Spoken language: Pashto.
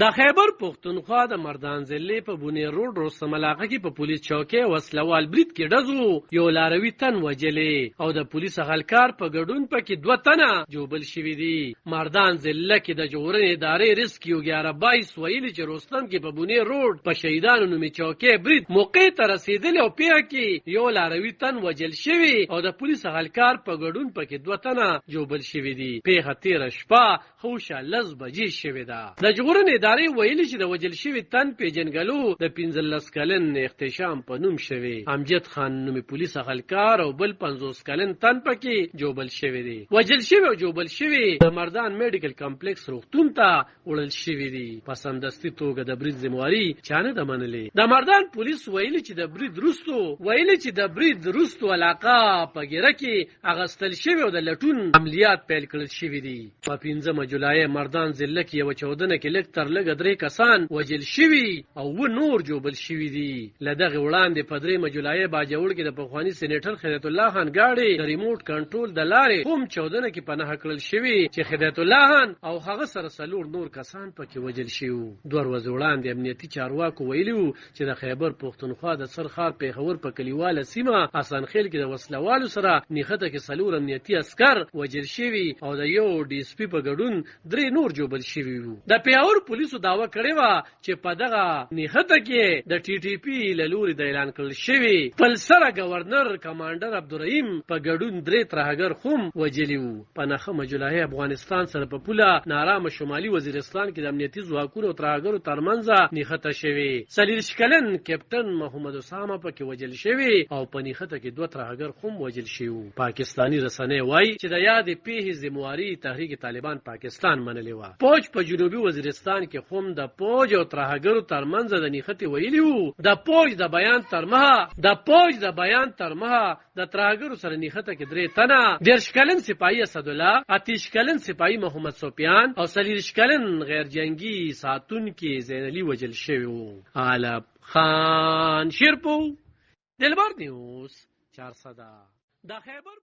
د خیبر پښتونخوا د مردان ضلع په بونی روډ رستم علاقه کې په پولیس چوکۍ وسلوال برید کې ډزو یو لاروي تن وجلې او د پولیس اهلکار په ګډون پکې 2 تنه جوبل شوي دي. مردان ضلع کې د ژغورنې ادارې ریسکیو 1122 ویلي چې رستم کې په بونی روډ په شهیدانو نومي چوکۍ برید موقع ته رسیدلی او پیښه کې یو لاروي تن وجل شوی او د پولیس اهلکار په ګډون پکې 2 تنه جوبل شوي دي. پیښه تیره شپه خوشه 10 بجې شوې ده. د ژغورنې ادارې ویلي چې د وجل شوي تن پیژنګلو د 15 کلن احتشام په نوم شوی. امجد خان نومي پولیس اهلکار او بل 50 کلن تن پکې جوبل شوی دی. وجل شوی او جوبل شوی د مردان میډیکل کمپلیکس روغتون ته وړل شوی دي. په سمدستي توګه د برید ذمہواري چانه د منلې. د مردان پولیس ویلي چې د برید وروستو علاقه په ګیره کې اغستل شوی او د لټون عملیات پیل کړل شوي دي. په 15 جولای مردان ضلع کې یو 14 کې لږ تر لږه 3 کسان وجل شوي او و نور جوبل شوي دي. له دغه وړاندې په 3 جولای باجوړ کې د پخواني سېنیټر خدایت الله خان ګاډي د ریموټ کنټرول د لارې هم 14 کې پناه کړل شوي چې خدایت الله خان او هغه سره څلور نور کسان پکې وجل شوي. 2 ورځې وړاندې امنیتي چارواکو ویلي وو چې د خیبر پښتونخوا د سرخار پیښور په کلیواله سیمه اسانخیل کې د وسلوالو سره نیخته کې څلور امنیتي عسکر وجل شوي او د یو ډي اس پي په ګډون 3 نور جوبل شوي وو. د پیښور پولیسو دعوه کړې وه چې په دغه نیخته کې د ټي ټي پي له لوري د اعلان کړل شوي پلسره گورنر کمانډر عبدالرحیم په ګډون 3 ترهګر هم وجلي وو. په 9 جولای افغانستان سره په پوله نارامه شمالي وزیرستان کې د امنیتي ځواکونو او ترهګرو ترمنځ نیخته شوي. 40 کلن کپټن محمد اسامه پکې وجل شوي او په نیخته کې 2 ترهګر هم وجل شوي. پاکستاني رسنۍ وایي چې د یادې پیښې ذمہواري تحریک طالبان پاکستان منلې وه. فوج په جنوبي وزیرستان کې هم د فوج او ترهګرو ترمنځ د نیختې ویلي وو. د فوج د بیان تر مها د ترهګرو سره نیخته کې 3 تنه 10 کلن سپاهي اسدالله، 30 کلن سپاهي محمد سفیان او 40 کلن غیر جنگي ساتونکي زین علي وجل شوي وو. عالم خان شیرپو دلبر نیوز 400 د خیبر